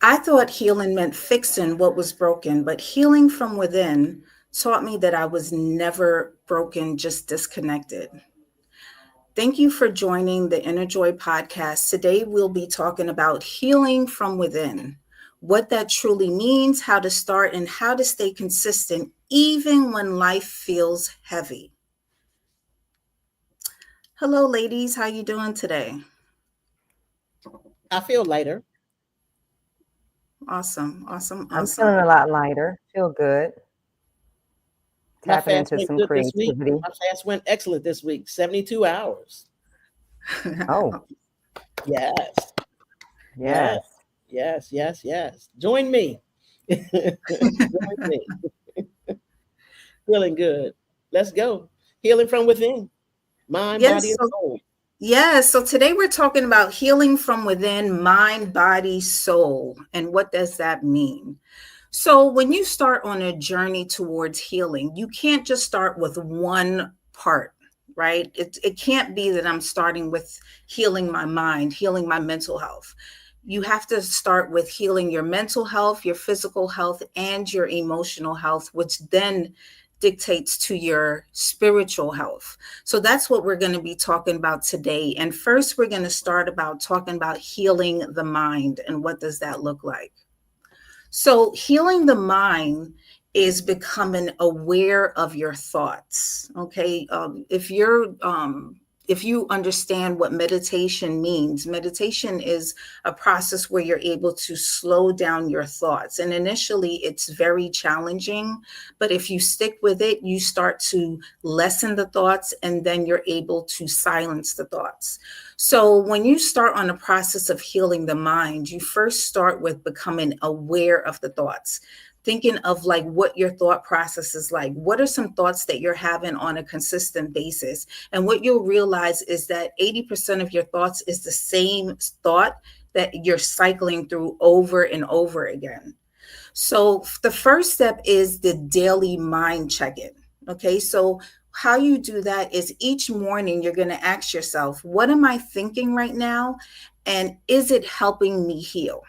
I thought healing meant fixing what was broken, but healing from within taught me that I was never broken, just disconnected. Thank you for joining the Inner Joy podcast. Today, we'll be talking about healing from within, what that truly means, how to start, and how to stay consistent even when life feels heavy. Hello, ladies. How you doing today? I feel lighter. Awesome, awesome, I'm feeling awesome. a lot lighter, feel good, My tapping fast into went some good this week. creativity. My fast went excellent this week. 72 hours. Oh, Yes. Yes. yes. Yes. Join me. Join me. Feeling good. Let's go. Healing from within. Mind, body, Yes, and so soul. Yes, so today we're talking about healing from within, mind, body, soul. And what does that mean? So, when you start on a journey towards healing, you can't just start with one part, right? It can't be that I'm starting with healing my mind, healing my mental health. You have to start with healing your mental health, your physical health, and your emotional health, which then dictates to your spiritual health. So that's what we're going to be talking about today. And first, we're going to start about talking about healing the mind and what does that look like. So, healing the mind is becoming aware of your thoughts. Okay, if you understand what meditation means, meditation is a process where you're able to slow down your thoughts. And initially, it's very challenging, but if you stick with it, you start to lessen the thoughts, and then you're able to silence the thoughts. So, when you start on the process of healing the mind, you first start with becoming aware of the thoughts, thinking of like what your thought process is like. What are some thoughts that you're having on a consistent basis? And what you'll realize is that 80% of your thoughts is the same thought that you're cycling through over and over again. So the first step is the daily mind check in. Okay. So how you do that is each morning you're going to ask yourself, what am I thinking right now? And is it helping me heal?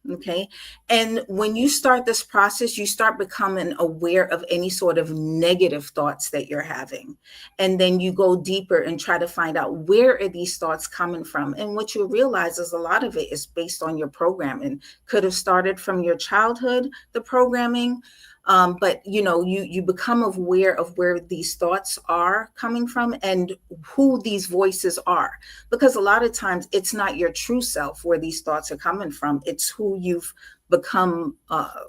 Okay. And when you start this process, you start becoming aware of any sort of negative thoughts that you're having. And then you go deeper and try to find out where are these thoughts coming from. And what you realize is a lot of it is based on your programming. Could have started from your childhood, the programming. But you become aware of where these thoughts are coming from and who these voices are, because a lot of times it's not your true self where these thoughts are coming from. It's who you've become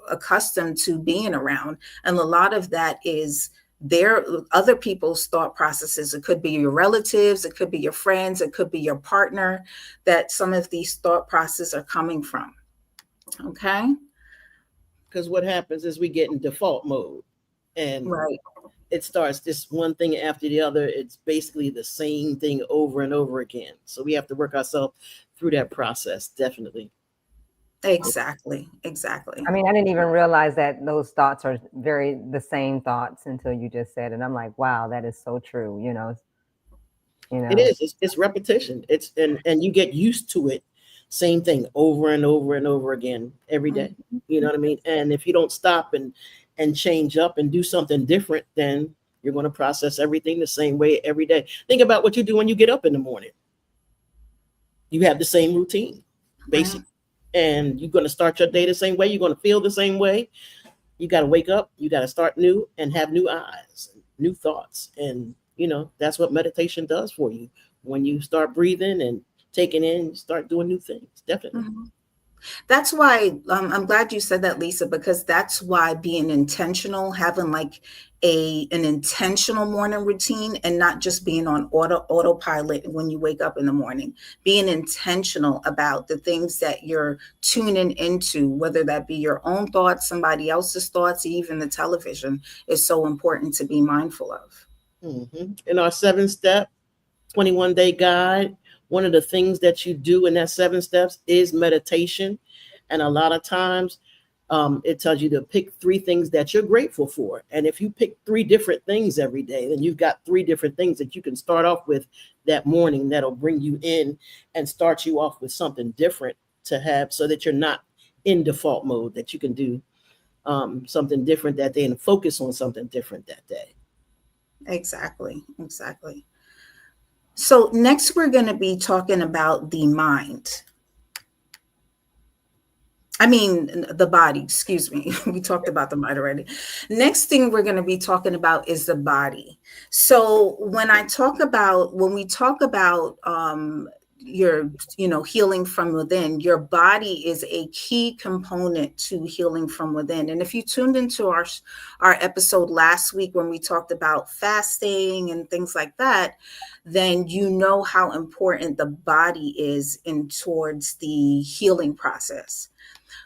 accustomed to being around, and a lot of that is their other people's thought processes. It could be your relatives, it could be your friends, it could be your partner, that some of these thought processes are coming from. Okay. Because what happens is we get in default mode and Right. it starts just one thing after the other. It's basically the same thing over and over again. So we have to work ourselves through that process, definitely. Exactly. Exactly. I mean, I didn't even realize that those thoughts are very the same thoughts until you just said it. I'm like, wow, that is so true. You It know. is. It's repetition. It's and you get used to it. Same thing over and over and over again every day. Mhm. You know what I mean? And if you don't stop and change up and do something different, then you're going to process everything the same way every day. Think about what you do when you get up in the morning. You have the same routine, Right. basically, and you're going to start your day the same way. You're going to feel the same way. You got to wake up. You got to start new and have new eyes, new thoughts, and that's what meditation does for you. When you start breathing and taking in, you start doing new things. Definitely. Mhm. That's why I'm glad you said that, Lisa, because that's why being intentional, having like an intentional morning routine and not just being on autopilot when you wake up in the morning, being intentional about the things that you're tuning into, whether that be your own thoughts, somebody else's thoughts, even the television, is so important to be mindful of. In our 7-step 21-day guide, one of the things that you do in that 7 steps is meditation. And a lot of times it tells you to pick 3 things that you're grateful for. And if you pick 3 different things every day, then you've got 3 different things that you can start off with that morning that'll bring you in and start you off with something different to have, so that you're not in default mode that you can do something different that day and focus on something different that day. Exactly. Exactly. So next we're going to be talking about the mind. I mean, the body, excuse me. We talked about the mind already. Next thing we're going to be talking about is the body. So when we talk about your, healing from within, your body is a key component to healing from within. And if you tuned into our episode last week when we talked about fasting and things like that, then you know how important the body is in towards the healing process.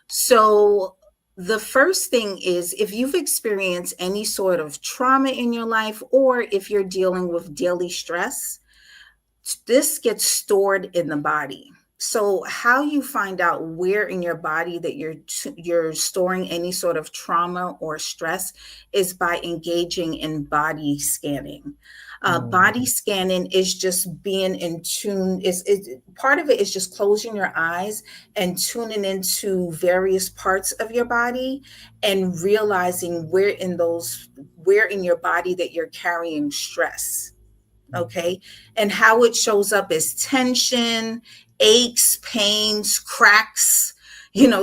So, the first thing is if you've experienced any sort of trauma in your life, or if you're dealing with daily stress, this gets stored in the body. So how you find out where in your body that you're storing any sort of trauma or stress is by engaging in body scanning. Body scanning is just being in tune. Is part of it is just closing your eyes and tuning into various parts of your body and realizing where in your body that you're carrying stress. Okay. And how it shows up is tension, aches, pains, cracks.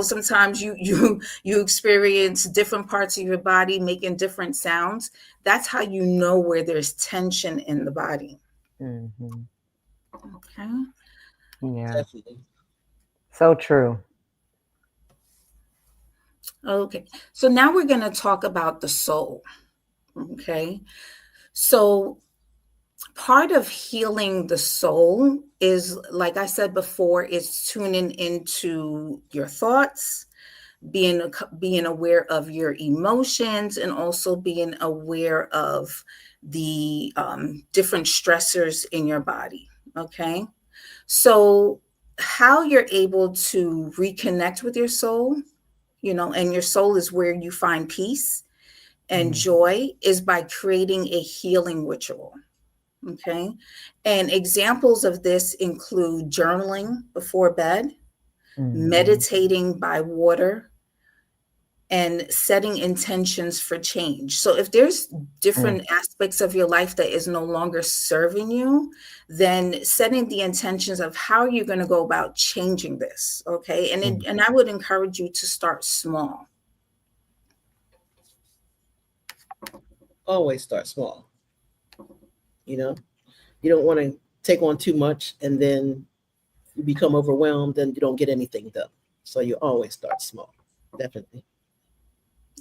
Sometimes you experience different parts of your body making different sounds. That's how you know where there's tension in the body. Mm-hmm. Okay. Yeah. Definitely. So true. Okay. So now we're going to talk about the soul. Okay. So part of healing the soul is, like I said before, is tuning into your thoughts, being aware of your emotions, and also being aware of the different stressors in your body. Okay. So how you're able to reconnect with your soul, and your soul is where you find peace and joy, is by creating a healing ritual. Okay. And examples of this include journaling before bed, Mm-hmm. meditating by water, and setting intentions for change. So if there's different aspects of your life that is no longer serving you, then setting the intentions of how you're going to go about changing this. Okay. And I would encourage you to start small. Always start small. You know, you don't want to take on too much and then you become overwhelmed and you don't get anything done. So you always start small. Definitely.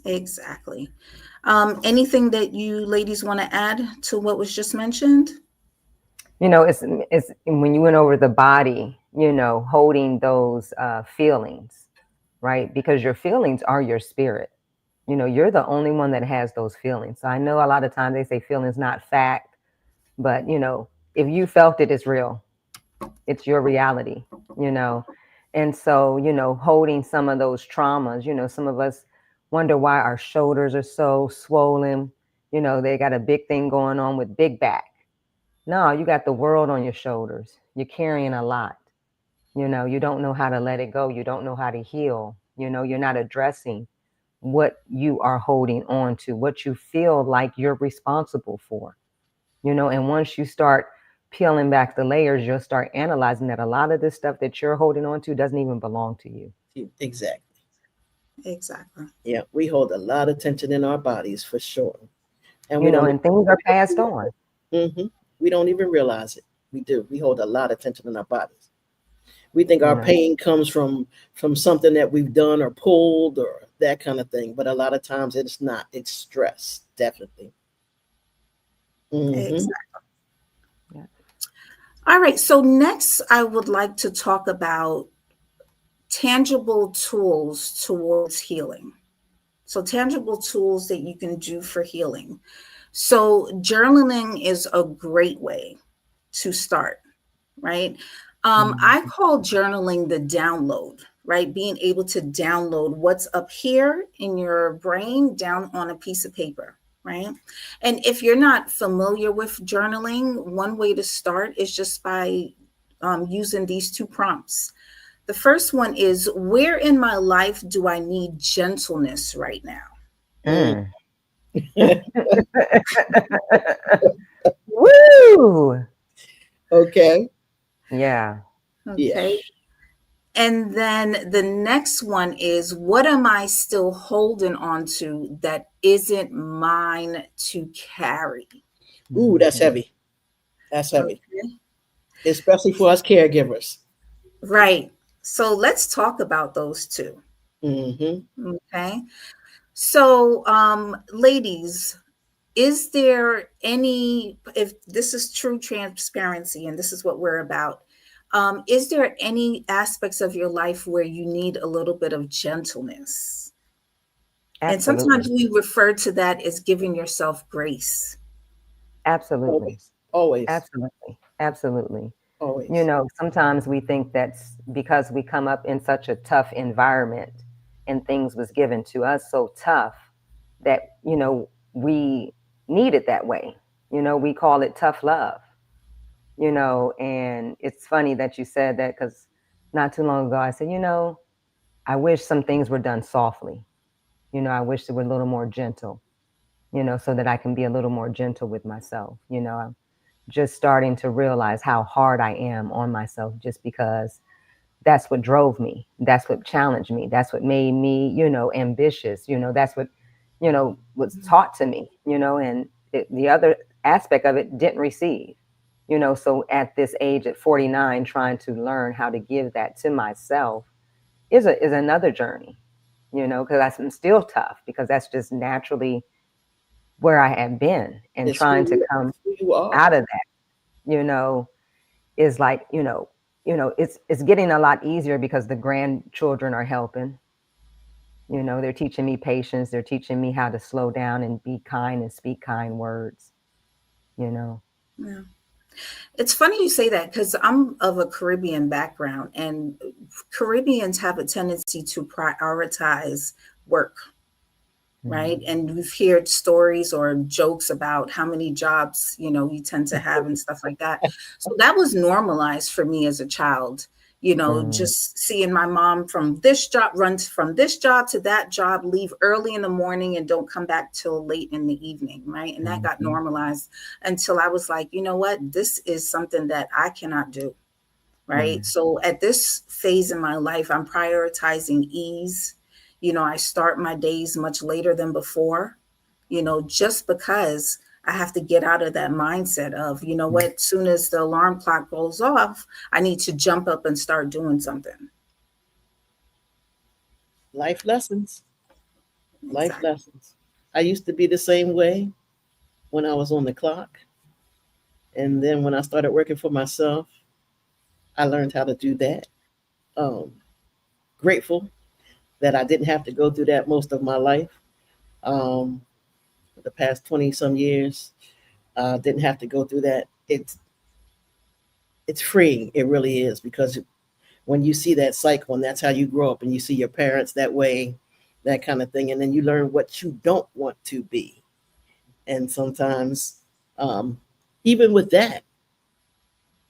Exactly. Anything that you ladies want to add to what was just mentioned? It's when you went over the body, holding those feelings, right? Because your feelings are your spirit. You're the only one that has those feelings. So I know a lot of times they say feelings not fact, but if you felt it, it's real. It's your reality, you know. And so, holding some of those traumas, some of us wonder why our shoulders are so swollen. They got a big thing going on with big back. No, you got the world on your shoulders. You're carrying a lot. You don't know how to let it go. You don't know how to heal. You're not addressing what you are holding on to, what you feel like you're responsible for. And once you start peeling back the layers, you'll start analyzing that a lot of this stuff that you're holding on to doesn't even belong to you. Exactly. Exactly. Yeah, we hold a lot of tension in our bodies for sure, and we don't. And things are passed on. Mm-hmm, we don't even realize it. We do. We hold a lot of tension in our bodies. We think you our know pain comes from something that we've done or pulled or that kind of thing, but a lot of times it's not. It's stress, definitely. Mm-hmm. Exactly. yeah. All right. So next, I would like to talk about tangible tools towards healing. So tangible tools that you can do for healing. So journaling is a great way to start, right? I call journaling the download, right? Being able to download what's up here in your brain down on a piece of paper, right? And if you're not familiar with journaling, one way to start is just by using these two prompts. The first one is, where in my life do I need gentleness right now? Mm. Mm. Woo! Okay. Yeah. Yeah. Okay. And then the next one is, what am I still holding on to that isn't mine to carry? Ooh, that's Mhm. heavy. That's heavy, Okay. especially for us caregivers. Right. So let's talk about those two. Hmm. Okay. So, ladies, is there any, if this is true transparency and this is what we're about, is there any aspects of your life where you need a little bit of gentleness? And sometimes Absolutely. we refer to that as giving yourself grace. Absolutely. Always, always, Absolutely. Absolutely. always. Sometimes we think that's because we come up in such a tough environment and things was given to us so tough that, we need it that way. We call it tough love, and it's funny that you said that because not too long ago I said, I wish some things were done softly. I wish they were a little more gentle, so that I can be a little more gentle with myself. I'm just starting to realize how hard I am on myself just because that's what drove me. That's what challenged me. That's what made me, ambitious. That's what, was taught to me, and the other aspect of it didn't receive, so at this age at 49, trying to learn how to give that to myself is another journey, because I'm still tough because that's just naturally where I have been, and It's who trying to you, come it's who you are. out of that, is like, it's getting a lot easier because the grandchildren are helping. They're teaching me patience. They're teaching me how to slow down and be kind and speak kind words, you know. Yeah. It's funny you say that because I'm of a Caribbean background, and Caribbeans have a tendency to prioritize work, right? Mhm. And we've heard stories or jokes about how many jobs, you tend to have and stuff like that. So that was normalized for me as a child, Mm, just seeing my mom from this job, run from this job to that job, leave early in the morning and don't come back till late in the evening, right? And that got mhm, normalized until I was like, you know what? This is something that I cannot do, right? mm, So at this phase in my life, I'm prioritizing ease. I start my days much later than before, just because I have to get out of that mindset of, mm. what, soon as the alarm clock goes off, I need to jump up and start doing something. Life lessons. Life Exactly. lessons. I used to be the same way when I was on the clock. And then when I started working for myself, I learned how to do that. Um, Grateful that I didn't have to go through that most of my life. Um, for the past 20 some years, didn't have to go through that. It's freeing. It really is, because when you see that cycle and that's how you grow up and you see your parents that way, that kind of thing, and then you learn what you don't want to be. And sometimes, um, even with that,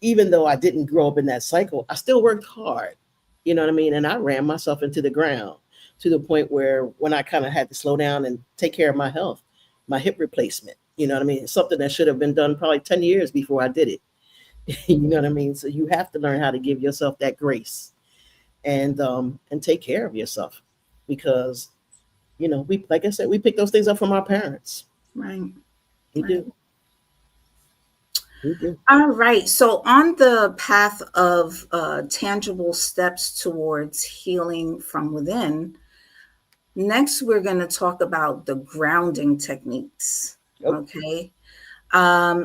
even though I didn't grow up in that cycle, I still worked hard. You know what I mean? And I ran myself into the ground to the point where when I kind of had to slow down and take care of my health, my hip replacement, you know what I mean? It's something that should have been done probably 10 years before I did it. You know what I mean? So you have to learn how to give yourself that grace and take care of yourself, because we, like I said, we pick those things up from our parents. Right. We Right. do. We do. All right. So, on the path of tangible steps towards healing from within, next we're going to talk about the grounding techniques. Oh, Okay.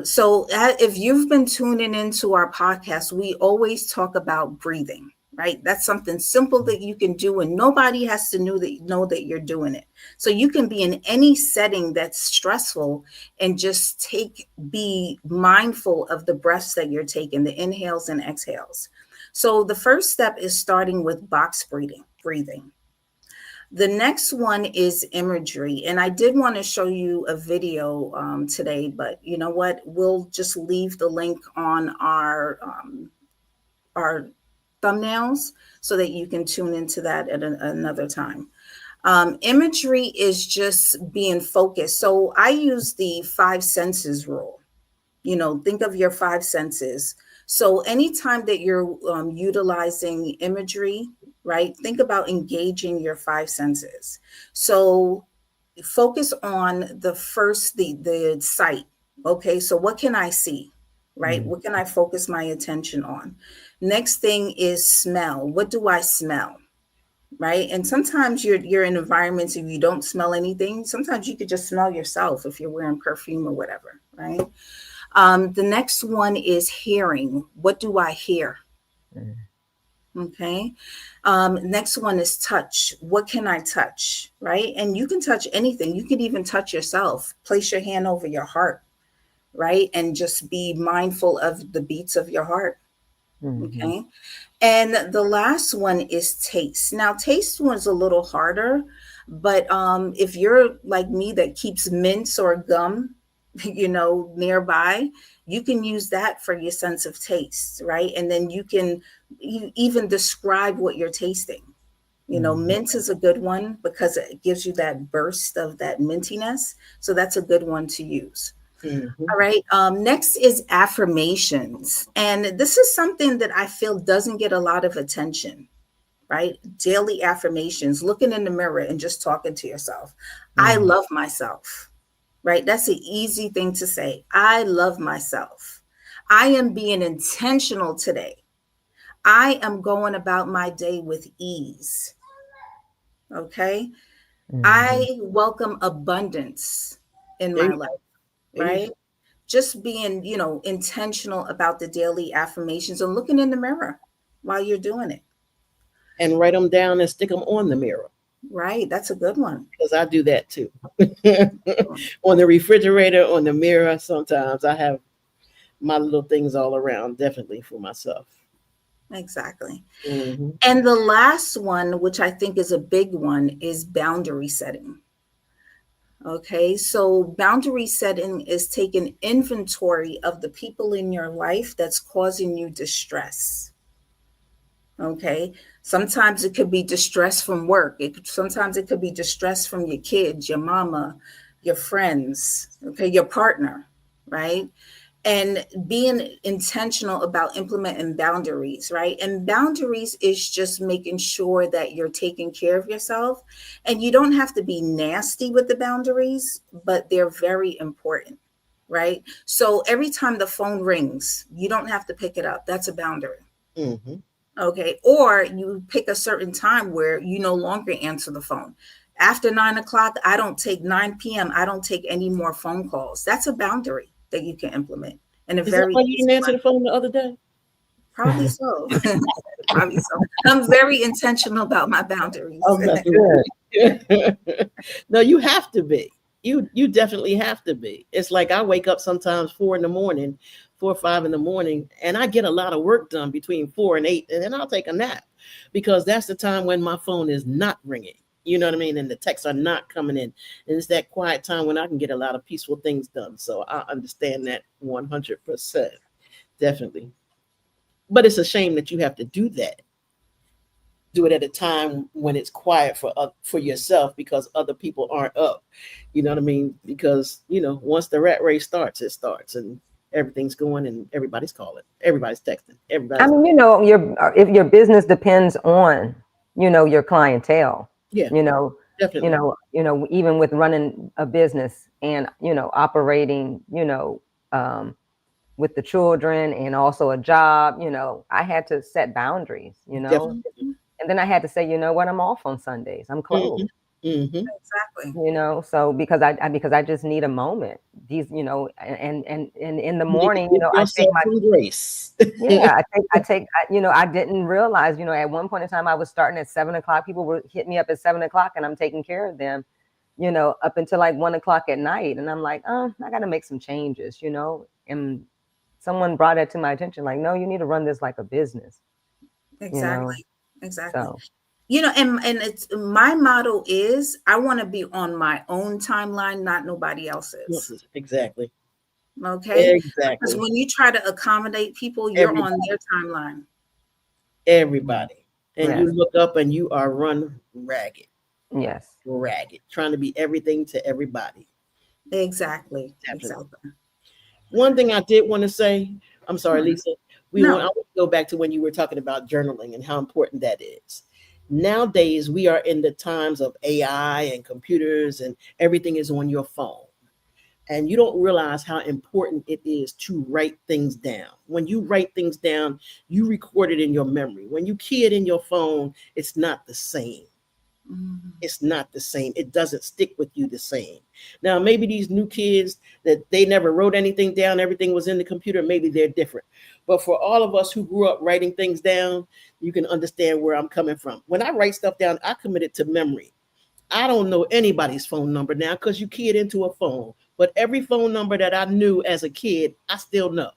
So if you've been tuning into our podcast, we always talk about breathing, right? That's something simple that you can do, and nobody has to know that you're doing it. So you can be in any setting that's stressful and just be mindful of the breaths that you're taking, the inhales and exhales. So the first step is starting with box breathing. The next one is imagery. And I did want to show you a video today, but you know what? We'll just leave the link on our thumbnails so that you can tune into that at another time. Imagery is just being focused. So I use the five senses rule. You know, think of your five senses. So anytime that you're utilizing imagery, right, think about engaging your five senses. So focus on the first, the sight. Okay, so what can I see? Right? What can I focus my attention on? Next thing is smell. What do I smell? Right? And sometimes you're in environments if you don't smell anything. Sometimes you could just smell yourself if you're wearing perfume or whatever, right? The next one is hearing. What do I hear? Okay. Next one is touch. What can I touch? Right? And you can touch anything. You can even touch yourself. Place your hand over your heart, right? And just be mindful of the beats of your heart. Okay. And the last one is taste. Now, taste one's a little harder, but if you're like me that keeps mints or gum, nearby, you can use that for your sense of taste, right? And then you even describe what you're tasting. Mint is a good one because it gives you that burst of that mintiness. So that's a good one to use. All right. Next is affirmations. And this is something that I feel doesn't get a lot of attention, right? Daily affirmations, looking in the mirror and just talking to yourself. I love myself, right? That's an easy thing to say. I love myself. I am being intentional today. I am going about my day with ease. Okay. I welcome abundance in my life, right? Just being, intentional about the daily affirmations and looking in the mirror while you're doing it. And write them down and stick them on the mirror. Right. That's a good one. Because I do that too. On the refrigerator, on the mirror, sometimes I have my little things all around, definitely for myself. Exactly. And the last one, which I think is a big one, is boundary setting. Okay, so boundary setting is taking inventory of the people in your life that's causing you distress. Okay, sometimes it could be distress from work. Sometimes it could be distress from your kids, your mama, your friends, okay, your partner, right? And being intentional about implementing boundaries, right? And boundaries is just making sure that you're taking care of yourself. And you don't have to be nasty with the boundaries, but they're very important, right? So every time the phone rings, you don't have to pick it up. That's a boundary. Okay. Or you pick a certain time where you no longer answer the phone. After 9 o'clock, I don't take 9 p.m. I don't take any more phone calls. That's a boundary that you can implement. And a Is that very why you didn't answer the phone the other day? Probably so. Probably so. I'm very intentional about my boundaries. Oh, that's good. No, you have to be. You definitely have to be. It's like I wake up sometimes 4 in the morning, 4 or 5 in the morning, and I get a lot of work done between 4 and 8, and then I'll take a nap because that's the time when my phone is not ringing. You know what I mean? And the texts are not coming in. And it's that quiet time when I can get a lot of peaceful things done. So I understand that 100%. Definitely. But it's a shame that you have to do that. Do it at a time when it's quiet for yourself because other people aren't up. You know what I mean? Because, once the rat race starts, it starts and everything's going and everybody's calling. Everybody's texting. I mean, if your business depends on, your clientele. Yeah, definitely. Even with running a business and, operating, with the children and also a job, I had to set boundaries, Definitely. and then I had to say, you know what, I'm off on Sundays. I'm closed. Exactly. So because I just need a moment. These, and in the morning, I take my grace. Yeah, I didn't realize, at one point in time I was starting at 7 o'clock. People would hit me up at 7 o'clock and I'm taking care of them, up until like 1 o'clock at night. And I'm like, I got to make some changes, and someone brought it to my attention. Like, no, you need to run this like a business. Exactly. Exactly. So. And it's my motto is I want to be on my own timeline, not nobody else's. Exactly. Okay. Exactly. Because when you try to accommodate people, you're on their timeline. everybody. And you Yes. look up and you are run ragged, Yes. ragged, trying to be everything to everybody. Exactly. Definitely. Exactly. One thing I did want to say, I'm sorry, Hmm. Lisa. I No. want to go back to when you were talking about journaling and how important that is. Nowadays, we are in the times of AI and computers, and everything is on your phone. And you don't realize how important it is to write things down. When you write things down, you record it in your memory. When you key it in your phone, it's not the same. Mhm. It's not the same. It doesn't stick with you the same. Now, maybe these new kids that they never wrote anything down, everything was in the computer, maybe they're different. But for all of us who grew up writing things down, you can understand where I'm coming from. When I write stuff down, I commit it to memory. I don't know anybody's phone number now because you key it into a phone. But every phone number that I knew as a kid, I still know.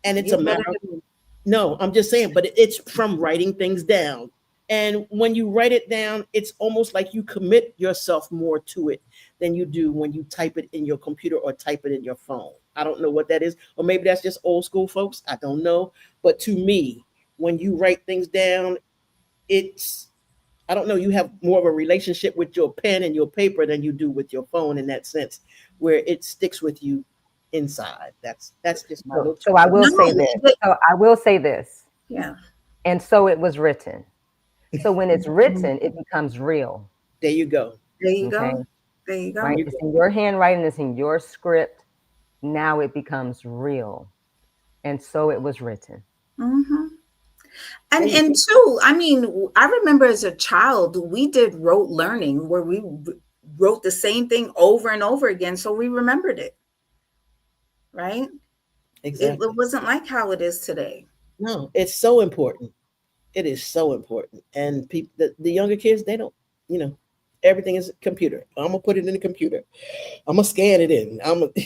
And it's You're a better matter of, than me. no, I'm just saying, but it's from writing things down. And when you write it down, it's almost like you commit yourself more to it than you do when you type it in your computer or type it in your phone. I don't know what that is. Or maybe that's just old school folks. I don't know. But to me, when you write things down, it's, I don't know, you have more of a relationship with your pen and your paper than you do with your phone in that sense, where it sticks with you inside. That's just my So, little so two I will cents. say No, this. but So I will say this. yeah. And so it was written. So when it's Mhm. written, it becomes real. There you go. There you Okay. go. There you There go. Right. you It's go. in your handwriting, it's in your script. Now it becomes real. And so it was written. Hmm. There you And go. two, I mean, I remember as a child, we did rote learning where we wrote the same thing over and over again, so we remembered it, right? It Exactly. wasn't like how it is today. No, it's so important. It is so important. And people, the younger kids, they don't, you know, everything is a computer. I'm gonna put it in the computer. I'm gonna scan it in.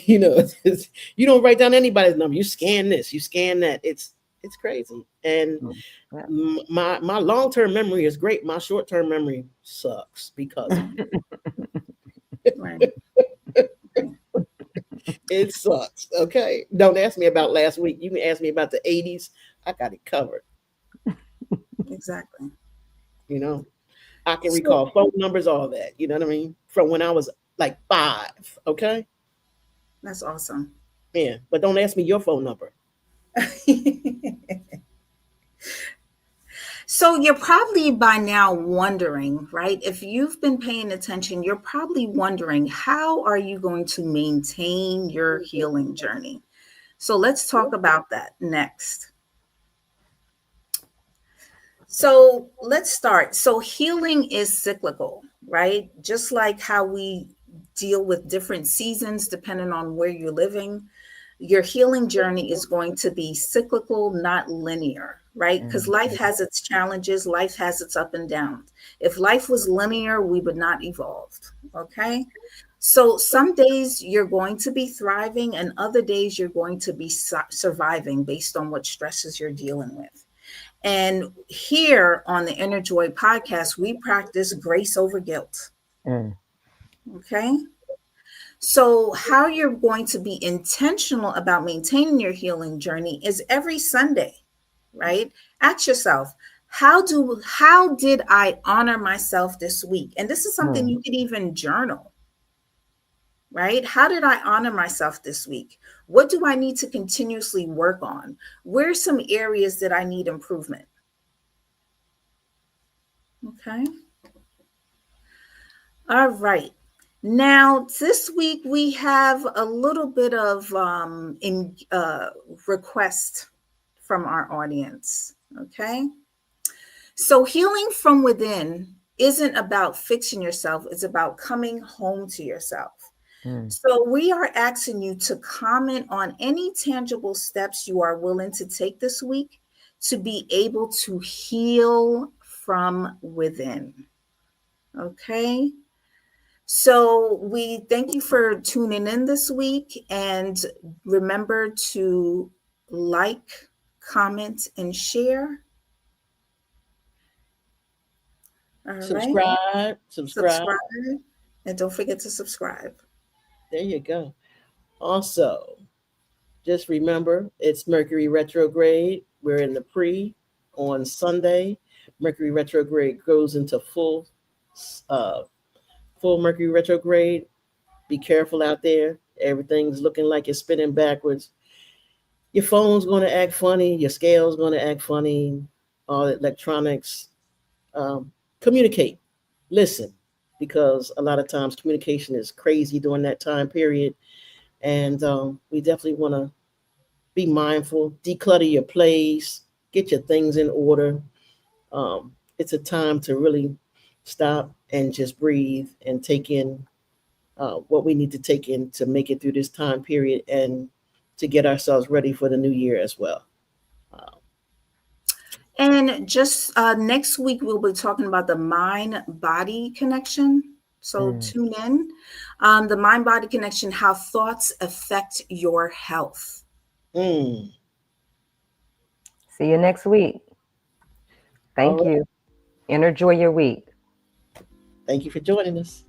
You don't write down anybody's number. You scan this. You scan that. It's crazy. And Mm. Yeah. my long term memory is great. My short term memory sucks because of Right. Right. it sucks. Okay, don't ask me about last week. You can ask me about the '80s. I got it covered. Exactly. You know, I can So recall phone numbers, all that. You know what I mean? From when I was like 5. Okay, that's awesome. yeah. But don't ask me your phone number. So you're probably by now wondering, right? If you've been paying attention, you're probably wondering, how are you going to maintain your healing journey? So let's talk about that next. So let's start. So healing is cyclical, right? Just like how we deal with different seasons depending on where you're living, your healing journey is going to be cyclical, not linear, right? Because Mhm. life has its challenges, life has its up and downs. If life was linear, we would not evolve, okay? So some days you're going to be thriving, and other days you're going to be surviving based on what stresses you're dealing with. And here on the Inner Joy podcast, we practice grace over guilt. Mm. Okay. So, how you're going to be intentional about maintaining your healing journey is every Sunday, right? Ask yourself, how did I honor myself this week? And this is something Mm. you can even journal, right? How did I honor myself this week? What do I need to continuously work on? Where are some areas that I need improvement? Okay. All right. Now, this week we have a little bit of request from our audience. Okay. So, healing from within isn't about fixing yourself, it's about coming home to yourself. Mm. So, we are asking you to comment on any tangible steps you are willing to take this week to be able to heal from within. Okay. So we thank you for tuning in this week, and remember to like, comment, and share. All right. Subscribe, subscribe. Subscribe, and don't forget to subscribe. There you go. Also, just remember it's Mercury retrograde. We're in the pre on Sunday. Mercury retrograde goes into uh, full Mercury retrograde. Be careful out there. Everything's looking like it's spinning backwards. Your phone's going to act funny. Your scale's going to act funny. All electronics. Um, Communicate. Listen, because a lot of times communication is crazy during that time period. And we definitely want to be mindful, declutter your place, get your things in order. It's a time to really stop and just breathe and take in what we need to take in to make it through this time period and to get ourselves ready for the new year as well. Uh, And just next week, we'll be talking about the mind body connection. So Mm. tune in. The mind body connection, how thoughts affect your health. mm, See you next week. all Thank right. you. And enjoy your week. Thank you for joining us.